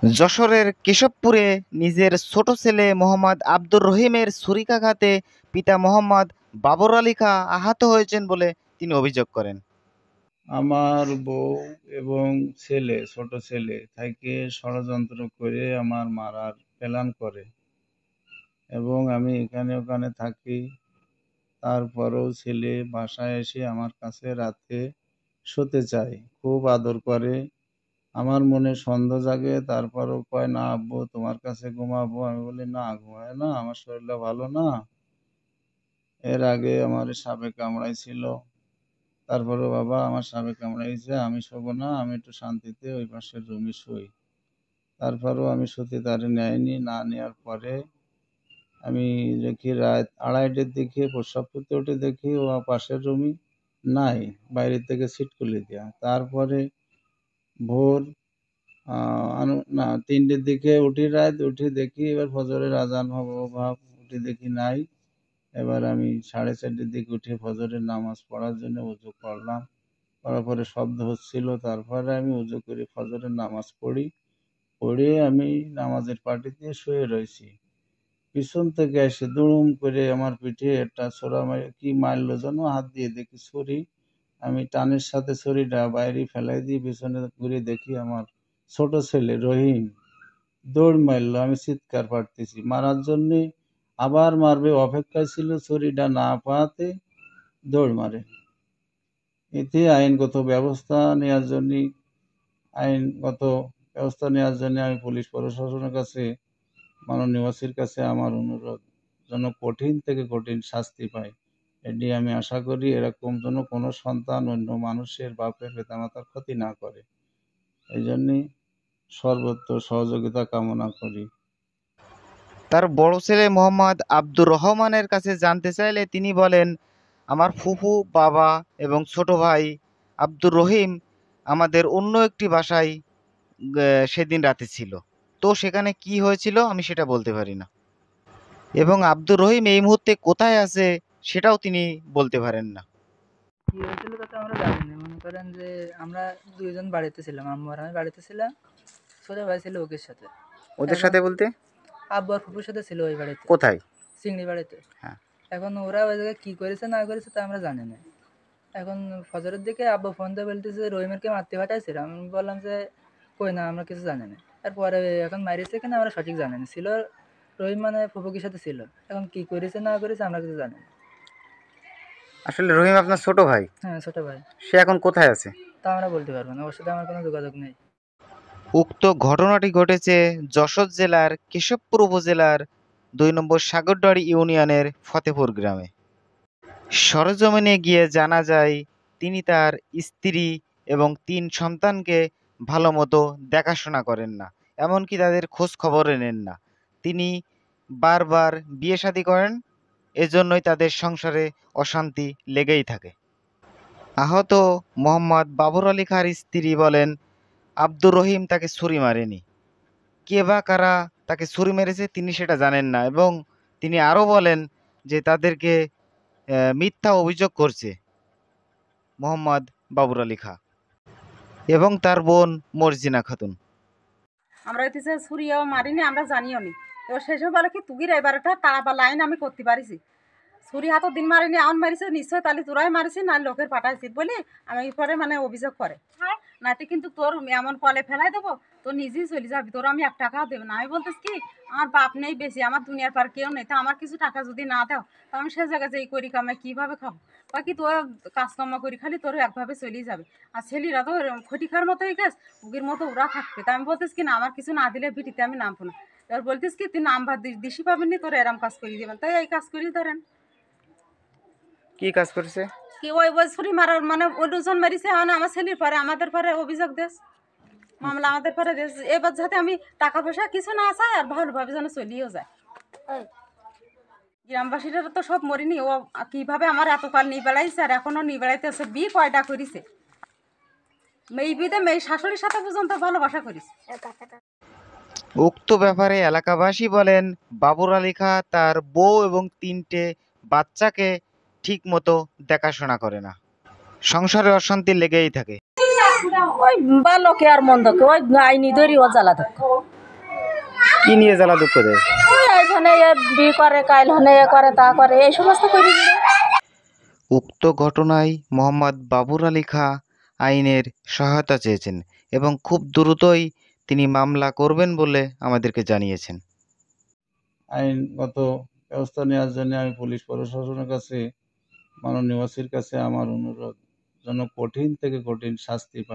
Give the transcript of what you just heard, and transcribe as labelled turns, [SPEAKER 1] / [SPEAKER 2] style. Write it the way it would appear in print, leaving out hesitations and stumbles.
[SPEAKER 1] যশোরের কেশবপুরে নিজের ছোট ছেলে মোহাম্মদ আব্দুর রহিমের ছুরিকাঘাতে পিতা মোহাম্মদ বাবর আলী খাঁ আহত হয়েছেন বলে তিনি অভিযোগ করেন।
[SPEAKER 2] আমার বউ এবং ছেলে, ছোট ছেলে থেকে ষড়যন্ত্র করে আমার মারার প্ল্যান করে এবং আমি এখানে ওখানে থাকি। তারপরেও ছেলে বাসায় এসে আমার কাছে রাতে শুতে চায়, খুব আদর করে। আমার মনে সন্দেহ জাগে, তারপরও কয় না আব্বু তোমার কাছে ঘুমাবো। আমি বলি না, ঘুমায় না, আমার শরীরটা ভালো না। এর আগে আমার সাপে কামড়াইছিল, তারপরে বাবা আমার সাপে কামড়াইছে, আমি শোবো না, আমি একটু শান্তিতে ওই পাশের রুমে শুই। তারপরেও আমি শুতে তারে নেয়নি। না নেওয়ার পরে আমি দেখি রাত 2:30টার দিকে প্রস্রাব করতে উঠে দেখি ও পাশের রুমে নাই, বাইরে থেকে ছিটকুলি দেয়া। তারপরে ভোর না 3টের দিকে উঠি, রাত উঠে দেখি এবার ফজরের আজান হবো ভাব, উঠে দেখি নাই। এবার আমি 4:30টার দিকে উঠে ফজরের নামাজ পড়ার জন্য উজু করলাম। করার পরে শব্দ হচ্ছিল, তারপরে আমি উজু করে ফজরের নামাজ পড়ি। পড়ে আমি নামাজের পাটিতে শুয়ে রয়েছি। পিছন থেকে এসে দুড়ুম করে আমার পিঠে একটা ছোরা মারে, কি মারলো যেন, হাত দিয়ে দেখি ছুরি। আমি টানের সাথে ছুরিটা বাইরে ফেলাই দিয়ে পিছনে ঘুরে দেখি আমার ছোট ছেলে রহিম দৌড় মারলো। আমি চিৎকার পাড়তেছি মারার জন্যে, আবার মারবে অপেক্ষায় ছিল, ছুরিটা না পাওয়াতে দৌড় মারে। এতে আইনগত ব্যবস্থা নেওয়ার জন্য আমি পুলিশ প্রশাসনের কাছে, মাননীয় ওসির কাছে আমার অনুরোধ যেন কঠিন থেকে কঠিন শাস্তি পায়। এটি আমি আশা করি এরকম যেন কোনো সন্তান অন্য মানুষের বাপের পিতামাতার ক্ষতি না করে। এই জন্যই সর্বত্র সহযোগিতা কামনা করি।
[SPEAKER 1] তার বড় ছেলে মোহাম্মদ আব্দুর রহমানের কাছে জানতে চাইলে তিনি বলেন, আমার ফুফু, বাবা এবং ছোট ভাই আব্দুর রহিম আমাদের অন্য একটি বাসায় সেদিন রাতে ছিল। তো সেখানে কি হয়েছিল আমি সেটা বলতে পারি না, এবং আব্দুর রহিম এই মুহূর্তে কোথায় আছে সেটাও তিনি বলতে পারেন না।
[SPEAKER 3] কি হয়েছিল তা তো আমরা জানি না। মনে করেন যে আমরা দুইজন বাড়িতে ছিলাম, আম্মু আর আমি বাড়িতে ছিলাম, ছোট ভাই ছিল ওকের সাথে।
[SPEAKER 1] ওদের
[SPEAKER 3] এখন
[SPEAKER 1] সাথে বলতে
[SPEAKER 3] আব্বু আর ফুপুর সাথে ছিল ওই বাড়িতে,
[SPEAKER 1] কোথায়?
[SPEAKER 3] চিংড়ি বাড়িতে।
[SPEAKER 1] হ্যাঁ।
[SPEAKER 3] এখন ওরা ওই জায়গায় কি করেছে না করেছে তা আমরা জানি না। এখন ফজরের দিকে আব্বু ফোন দিয়ে বলতেছে রহিমেরকে মারতে পাঠাইছিল। আমি বললাম যে কই না, আমরা কিছু জানি না। তারপরে এখন মারিছে কিনা আমরা সঠিক জানি না। ছিল রহিম মানে ফুপুকির সাথে ছিল, এখন কি করেছে না করেছে আমরা কিছু জানি না।
[SPEAKER 1] আসলে রহিম আপনার ছোট ভাই?
[SPEAKER 3] হ্যাঁ, ছোট ভাই।
[SPEAKER 1] সে এখন কোথায় আছে
[SPEAKER 3] তা আমরা বলতে পারবো না, ওর সাথে আমার কোনো যোগাযোগ নেই।
[SPEAKER 1] উক্ত ঘটনাটি ঘটেছে যশোর জেলার কেশবপুর উপজেলার 2 নম্বর সাগরডাড়ি ইউনিয়নের ফতেপুর গ্রামে। সরেজমিনে গিয়ে জানা যায় তিনি তার স্ত্রী এবং 3 সন্তানকে ভালো মতো দেখাশোনা করেন না, এমনকি তাদের খোঁজ খবরে নেন না। তিনি বারবার বিয়ে শাদী করেন, এজন্যই তাদের সংসারে অশান্তি লেগেই থাকে। আহত মোহাম্মদ বাবর আলী খাঁর স্ত্রী বলেন, আব্দুর রহিম তাকে ছুরি মারেনি, কে বা কারা তাকে ছুরি মেরেছে তিনি সেটা জানেন না, এবং তিনি আরও বলেন যে তাদেরকে মিথ্যা অভিযোগ করছে মোহাম্মদ বাবর আলী খাঁ এবং তার বোন মর্জিনা খাতুন।
[SPEAKER 4] আমরা হইতেছে ছুরিও মারিনি, আমরা জানিও নি। এবার শেষে বলে কি তুগির এবারটা তাড়াবা লাইন আমি করতে পারিছি, ছুরি হাতও দিন মারিনি, আউন মারিছে নিশ্চয়, তাহলে তোরাই মারিছি না লোকের পাঠাইছি বলে আমি পরে মানে অভিযোগ করে। নাতে কিন্তু তোর এমন কলে ফেলাই দেবো, তোর নিজেই চলে যাবি, তোর আমি 1 টাকাও দেবো না। আমি বলতেছি কি আমার বাপ নেই বেশি, আমার দুনিয়ার পার কেউ নেই, তা আমার কিছু টাকা যদি না দাও তা আমি সে জায়গায় যে করি কামাই কীভাবে খাবো? বাকি তোর কাজকর্ম করি খালি তোর একভাবে চলেই যাবে। আর ছেলেরা তো খটি খাওয়ার মতোই গেছ, উগির মতো ওরা থাকবে। তা আমি বলতেছি কি না, আমার কিছু না দিলে ভিটিতে আমি নামবো না। এবার বলতেস কি তুই নাম্বার দিশি পাবেননি, তোর এরম কাজ করিয়ে দেবেন। তাই এই কাজ করিয়ে ধরেন।
[SPEAKER 1] কি কাজ করেছে?
[SPEAKER 4] কি ওই ওই ছুরি মারার মানে ওই দুজন মারিছে, মানে আমার ছেলের পরে আমাদের পরে অভিযোগ দেশ, মামলা আমাদের পরে দেশ। এবার যাতে আমি টাকা পয়সা কিছু না চাই আর ভালোভাবে যেন চলিয়েও যায়। গ্রামবাসীরা তো সব মরিনি, ও কিভাবে আমার এতকাল নিয়ে বেড়াইছে আর এখনো নিয়ে বেড়াইতেছে। বিয়ে কয়টা করিছে, মেয়ে বিয়েতে মেয়ে শাশুড়ির সাথে পর্যন্ত ভালোবাসা করিস।
[SPEAKER 1] উক্ত ব্যাপারে এলাকাবাসী বলেন, বাবর আলী খাঁ তার বউ এবং 3টে বাচ্চাকে ঠিক মতো দেখাশোনা করে না, সংসারে অশান্তি লেগেই থাকে।
[SPEAKER 5] ওই ভালো কে আর মন্দ কে ওই আইনি ধরি ও জ্বালা ধক্ষ
[SPEAKER 1] কি নিয়ে জ্বালা দুঃখ দেয়?
[SPEAKER 5] ওই এইখানে এ বি করে কাইল হনে এ করে তা করে এই সমস্ত করি দিল।
[SPEAKER 1] উক্ত ঘটনায় মোহাম্মদ বাবুর আলী খাঁ আইনের সহায়তা চেয়েছেন এবং খুব দ্রুতই তিনি মামলা করবেন বলে আমাদেরকে জানিয়েছেন।
[SPEAKER 2] আইনগত ব্যবস্থা নেওয়ার জন্য আমি পুলিশ প্রশাসনের কাছে, মাননীয় ওসির কাছে আমার অনুরোধ যেন কঠিন থেকে কঠিন শাস্তি পায়।